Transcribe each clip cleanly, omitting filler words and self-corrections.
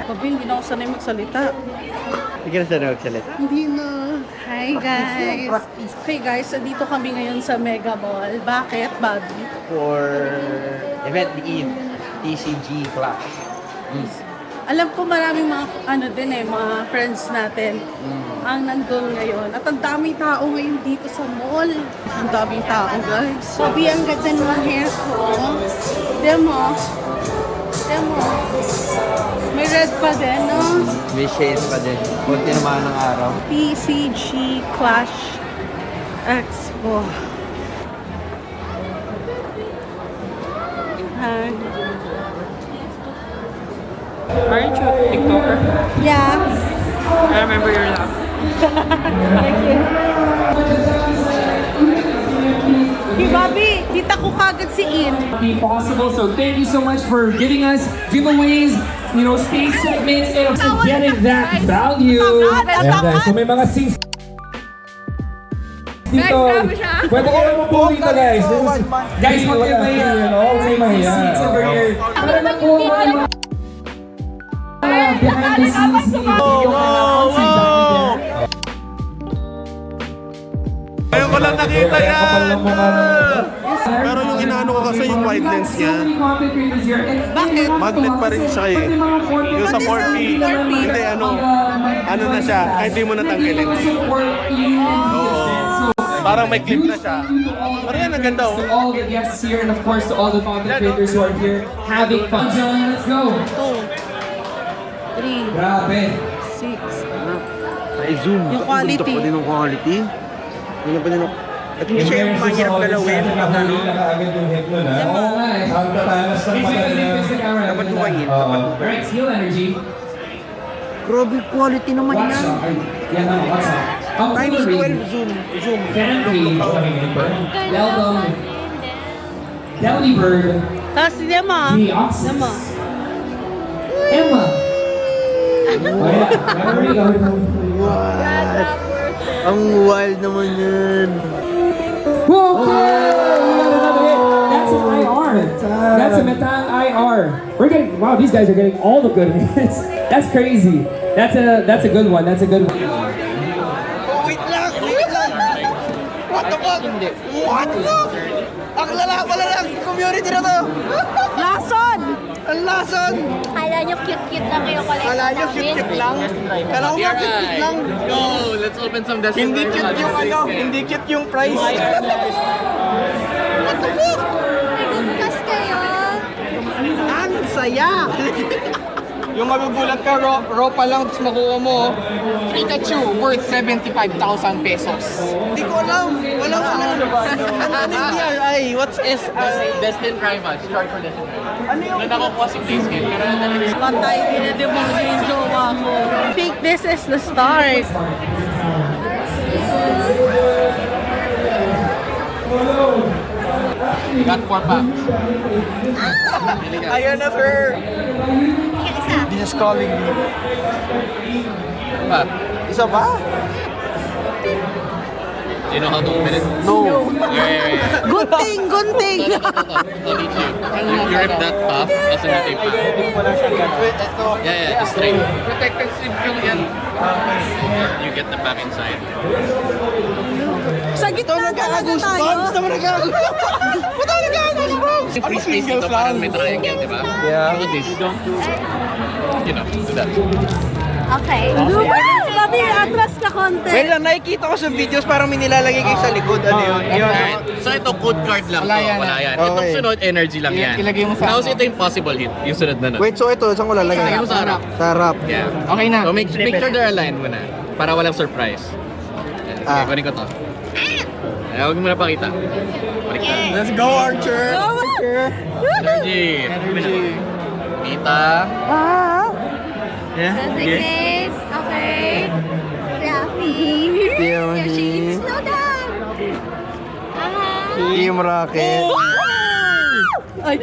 Babi, hindi na ako sanay magsalita. Hindi ka na sanay magsalita? Hindi na. Hi guys. Okay guys, dito kami ngayon sa Mega Mall. Bakit, Bobby? For event ni Eve, TCG Clash. Alam ko maraming mga mga friends natin ang nandun ngayon. At ang daming tao ngayon dito sa mall. Ang daming tao, guys. Sabi, ang ganda ng hair ko. Demo. May red pa din, no? May shades pa din. Kunti naman ng araw. TCG Clash Expo. Hi. Aren't you a TikToker? Yeah. I remember your laugh. Thank you. Hey, Bobby, kita ko kagad si In. Be possible. So thank you so much for giving us giveaways, stage segments, and also getting that value. Ayan guys, so may mga scenes dito. Pwede kayo mabuo dito guys. Guys, huwag kayo mahiya. Huwag kayo mahiya. Seats over here. Para makuha ang mga behind the scenes ni Ngayon ko lang nakita yan! Kapal ng mukha nun. Pero yung inaano ko kasi yung wide lens niya, Bakit? magnet pa rin siya eh. Yung sa 4P, hindi ano na siya, kahit hindi mo natanggalin. Oo. Parang may clip na siya. Pero yan, ang ganda oh. To all the guests here and of course to all the content creators who are here having fun. John, let's go! 2, 3, Grabe. 6. Ay, zoom. Yung quality. Ito pa din yung quality. Yun pa din yung... At hindi siya yung mahirap galawin. Pag Nakaagad yung head nun ha. Oo nga eh. Ang tatalas ng mata niya. dapat bukayin. Alright, Heal Energy. Grabe quality naman Watch yan. out. Yan na, watch out. Ang Times full 12 rating. zoom. Venom Cage. Delbum. Delibird. Tapos si Dema. Deoxys. Dema. Emma. Oh yeah, memory card. Ang wild naman yan. Okay! That's an IR. That's a Metang IR. We're getting, wow, these guys are getting all the good hits. That's crazy. That's a good one. That's a good one. Wait lang! What the fuck? What the fuck? Ang pala lang! Community na to! Lason! Ang lason! Kala nyo cute-cute lang kayo collection Kala nyo namin. cute lang? Kala ko nga cute lang! Go! Let's open some Destiny. Hindi cute yung hindi cute yung price. What the fuck? Nagugkas kayo. Ang saya! Yung magugulat ka, raw pa lang, tapos makuha mo, Pikachu worth 75,000 pesos. Hindi ko alam. Walang alam. Ano yung DRI? What's S? Destin Rivals, short for Destin Rivals. Ano yung... Doon ako kuha si Playscape, pero nandun Patay, dinedemoni yung jowa ko. I think this is the start. got 4 packs. Ayun na, sir. Isa. This is calling me. Pa, Isa ba? do you know how to open it? No. Yeah. Gunting! I'll teach you. You rip that off, tapos hindi tape pa. Yeah, straight. Protected sleeve yung yan. You get the back inside. Sa gitna talaga tayo. Naman nagkakagoosebumps! Ba't ako nagkakagoosebumps? Free space dito, parang may triangle, di ba? Yeah. Look at this. Do that. Okay. Sabi, atras ka konti. Well lang, nakikita ko sa videos parang may nilalagay kayo sa likod. Ano yun? Alright. So ito, code card lang to. Wala yan. Itong Okay. sunod, energy lang yan. Ilagay mo sa Tapos ito yung possible hit. Yung sunod na nun. Wait, so ito, saan ko lalagay? Lagay mo sa harap. Sa harap. Yeah. Okay na. So make sure they're aligned muna. Para walang surprise. Okay, kunin ko to. Huwag mo na pakita. Balik na. Let's go, Archer! Energy. Kita. Yeah? Designate. Okay. Rafi. Tiamat. Slow down. Team Rocket. Ay,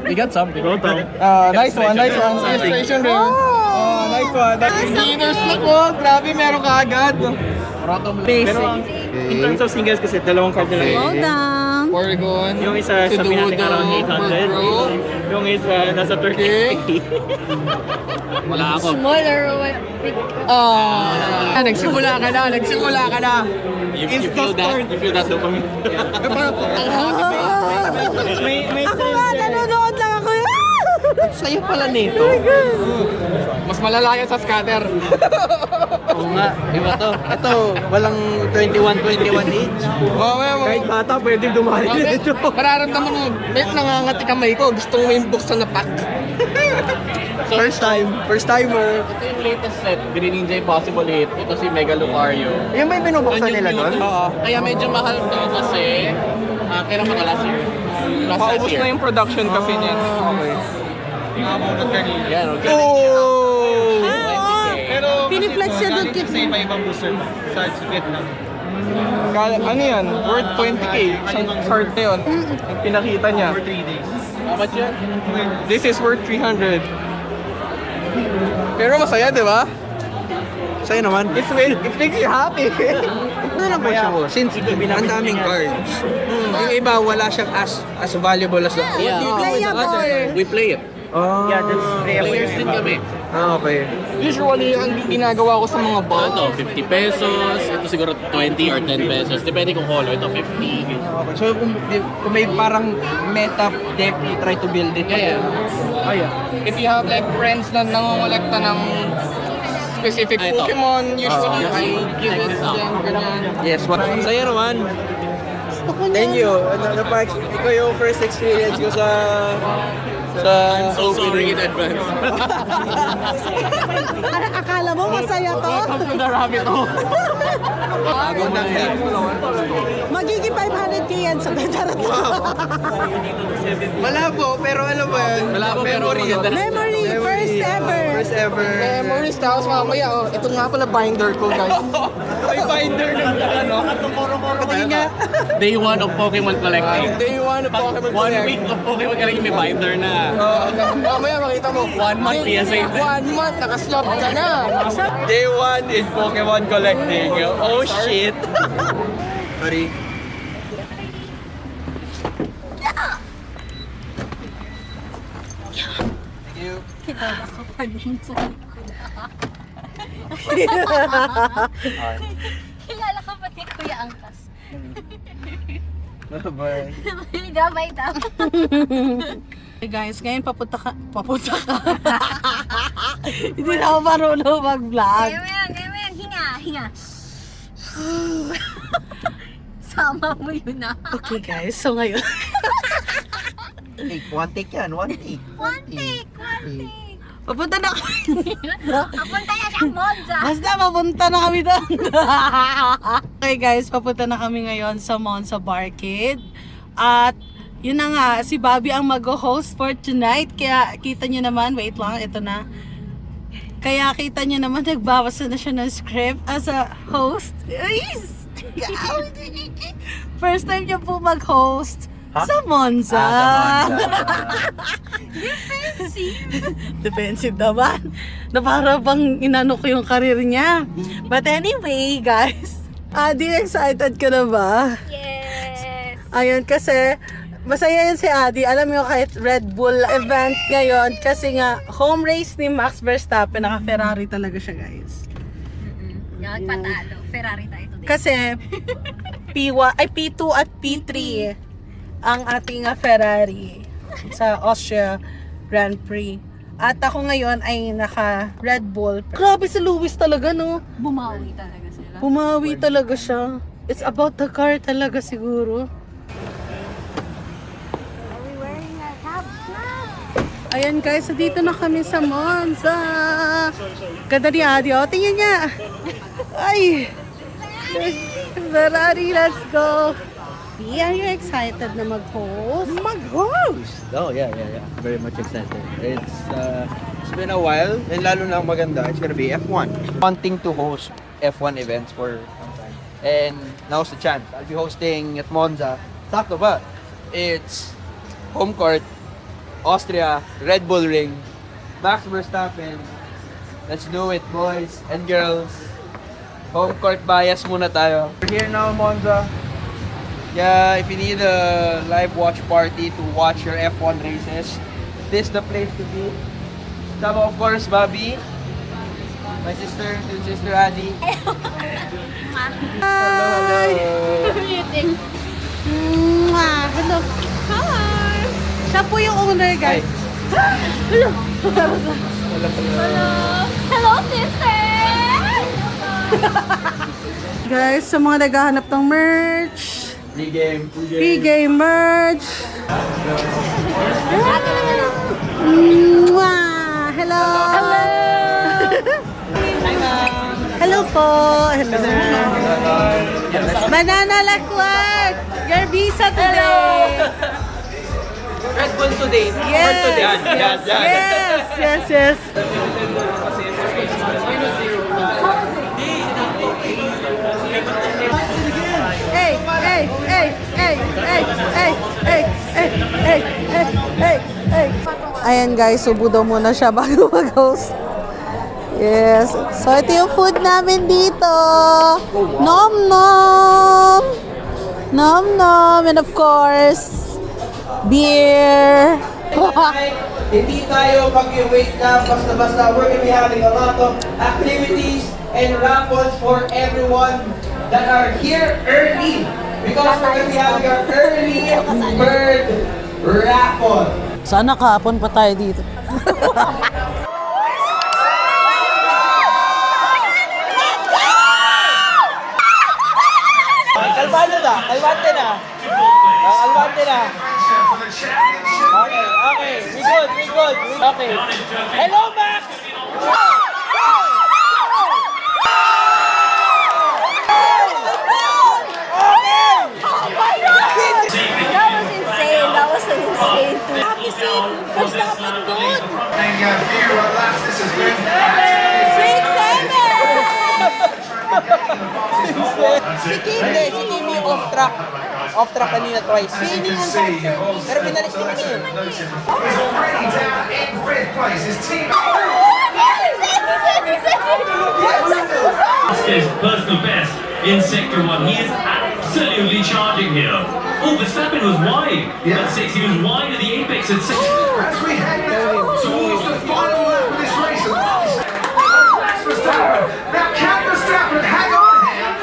We got something. Nice one. Illustration, bro. Nice one. Beginner's look, oh. Grabe, meron ka agad. Basic. In terms of singles kasi dalawang card na lang. Slow down. Porygon. Yung isa sabi natin around 800. Yung isa nasa 30. Wala ako. Smaller or big? Nagsimula ka na. You feel that? You feel that dopamine? May Ako nga, nanonood lang ako. Sa'yo pala nito. Mas malala yan sa scatter. Oo nga, iba to. Ito, walang 21 each. Kahit bata, pwede dumali dito. Mararamdaman mo, bet nangangati kamay ko. Gusto mo yung buksan na pack. First timer. Ito yung latest set, Green Ninja Impossible 8. Ito si Mega Lucario. Yung may binubuksan nila doon? Oo. Kaya medyo mahal to kasi kailan pa last year? Paubos na yung production kasi niyan. Okay. Yan, okay. Oh! Piniflex siya doon. iba-ibang booster sa Vietnam. Ano yan? Worth 20k. Isang card na yun. Yung pinakita niya. For 3 days. How much yan? This is worth 300. Pero masaya, di ba? Masaya naman. It makes you happy. Ano na ba siya? Since ang daming cards, yung iba wala siyang as valuable as the Yeah. Playable. We play it. Yeah, that's Players din kami. okay. Usually, ang ginagawa ko sa mga ball, ito, 50 pesos. Ito siguro 20 or 10 pesos. Depende kung holo. Ito, 50. So kung may parang meta deck, you try to build it. Yeah. Oh, yeah. If you have like friends na nangongolekta ng specific Pokemon, usually I give it to them. Ganyan. Yes, what? Sa'yo naman. Thank you. Ikaw yung first experience ko sa So sorry in advance. Akala mo masaya to? Welcome to the rabbit hole. bago na yan. Magiging 500k yan sa charot. Malabo, pero alam mo yun. Malabo, pero maganda. Memory, first ever. First ever. Memories, tapos mamaya, ito nga pala binder ko, guys. May binder ng ano. Patingin nga. Day 1 of Pokemon collecting. Day 1 of Pokemon 1 week of Pokemon collecting, may binder na. Mamaya makita mo. 1 month PSA. 1 month, nakaslot ka na. Day 1 in Pokemon collecting. Oh shit. Sorry. Thank you. Kilala ka ba ni Kuya Angkas? Bye-bye. Gabay daw. Hey guys, ngayon papunta ka. Hindi na ako marunong mag-vlog. Gaya mo yan. Hinga. Sama mo yun na. Okay guys, so ngayon. One take yan, one take. One take. Papunta na kami. Papunta na siyang Monza. Basta papunta na kami doon. Okay guys, papunta na kami ngayon sa Monza Barcade. At yun na nga, si Bobby ang mag-host for tonight. Kaya kita nyo naman, wait lang, ito na. Kaya kita nyo naman, nagbabasa na siya ng script as a host. First time niya po mag-host sa Monza. Defensive naman. Na para bang inano ko yung karir niya. But anyway, guys. Adi, excited ka na ba? Yes. Ayun, kasi masaya yan si Adi. Alam mo kahit Red Bull event ngayon kasi nga home race ni Max Verstappen, naka-Ferrari talaga siya, guys. Yung patalo. Ferrari tayo today. Kasi P2 at P3 ang ating Ferrari sa Austria Grand Prix. At ako ngayon ay naka Red Bull. Grabe si Lewis talaga, no? Bumawi talaga sila. Bumawi talaga siya. It's about the car talaga siguro. Are we wearing a cap now? Ayan guys, so dito na kami sa Monza. Ganda ni Adi, oh. Tingnan niya. Ay! Ferrari, let's go! Are you excited na mag-host? Mag-host? Oh, yeah. Very much excited. It's been a while, and lalo na ang maganda, it's gonna be F1. Wanting to host F1 events for some time. And now's the chance. I'll be hosting at Monza. Sakto ba? It's home court, Austria, Red Bull Ring, Max Verstappen. Let's do it, boys and girls. Home court bias muna tayo. We're here now, Monza. Yeah, if you need a live watch party to watch your F1 races, this is the place to be. Tama, of course, Bobby. My sister, your sister Adi. Hi! Hello. Hi! Siya po yung owner, guys. Hello! Hello, sister! Guys, sa mga naghahanap ng merch, pre-game merch. Mwah! Hello! Hello! Hello po! Hello! Banana Lacquer! Your visa today! Red Bull today. Yes! Yes! Yes! Hey! Hey! Hey! Hey! Hey! Hey! Hey! Hey! Hey! Hey! Hey! Hey! Ayan guys, subo daw muna siya bago mag-host. Yes. So, ito yung food namin dito. Nom nom! Nom nom! And of course, beer. Hindi tayo mag-wait na basta-basta. We're gonna be having a lot of activities and raffles for everyone that are here early. Because we're gonna be having our early bird raffle. Sana kahapon pa tayo dito. Kalmado na, kalmante na. Kalmante na. Okay, we good. Okay. Hello, Max! That was insane too. Happy scene! First dapat doon! Si Kimi off track. Off track kanina twice. Pero pinalis ni Kimi yun. His personal best in Sector 1. He is absolutely charging here. Oh, Verstappen was wide at 6. He was wide at the apex at 6. As we head now towards the final lap of this race, Max Verstappen. Now, can Verstappen hang on here?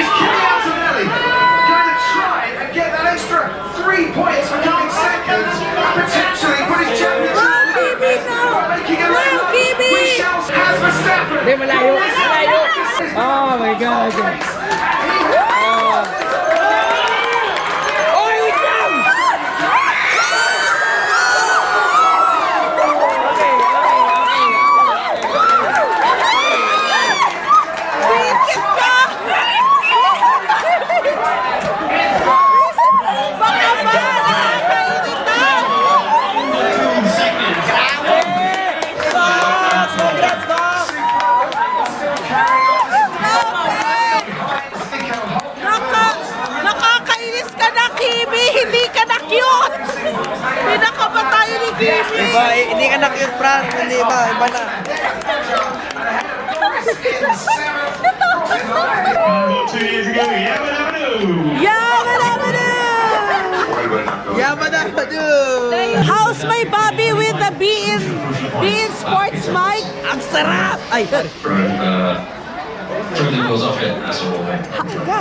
Is Kimi Antonelli going to try and get that extra 3 points for coming second and potentially put his championship making a run? We shall has Verstappen. Malayo. Oh my God. Nakakainis ka na, Kimi! Hindi ka na cute! Pinaka ba tayo ni Kimi? Iba, hindi ka na-cute, Fran. Hindi iba na. About 2 years ago, Yamadabadu! How's my Bobby with the Be in Sports mic? Ang sarap! Ay, sorry. Everything goes off it, that's all.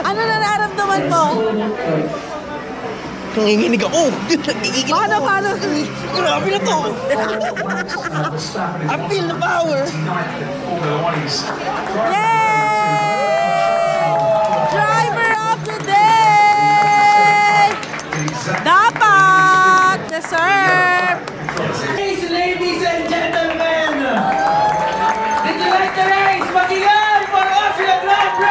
Ano nararamdaman mo? Nanginginig ako. Nanginginig ako. Paano? Grabe na to. I feel the power. Yay! Driver of the day! Dapat! Deserve! Ladies and gentlemen, did you like the race? Mag-ilan for Austria Grand Prix!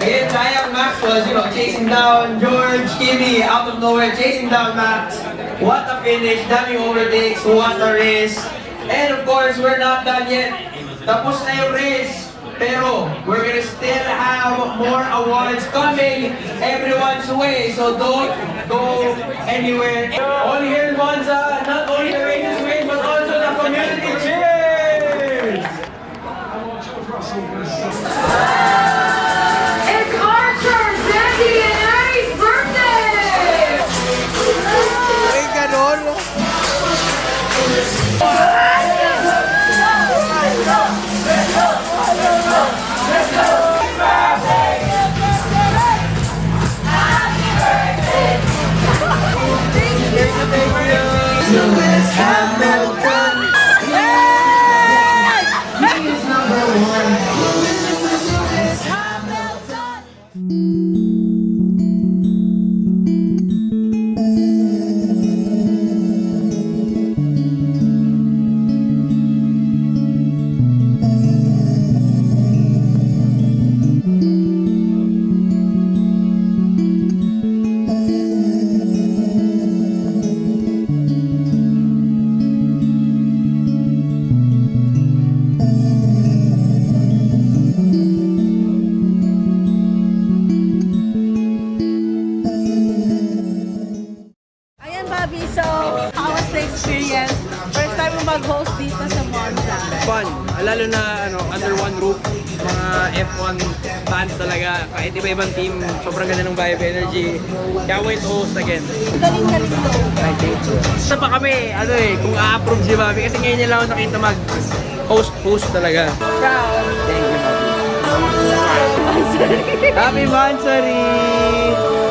Again, Giant Max was, chasing down George, Kimi, out of nowhere, chasing down Max. What a finish, daming overtakes, what a race. And of course, we're not done yet. Tapos na yung race. Pero, we're gonna still have more awards coming everyone's way. So don't go anywhere. Only here in Monza, not only the races win, but also the community cheers! It's our turn, Sandy and Annie's birthday! Ay, ganon. Ayan, Bobby. So, how was the experience? First time mo mag-host dito sa Monza. Fun. Lalo na under one roof, mga F1 fans talaga. Kahit iba-ibang team, sobrang ganda ng vibe, energy. Can't wait to host again. Galing-galing to. I think so. Isa pa kami, kung a-approve si Bobby, kasi ngayon niya lang ako nakita mag-host talaga. Proud! Thank you, Bobby. Happy Mansari!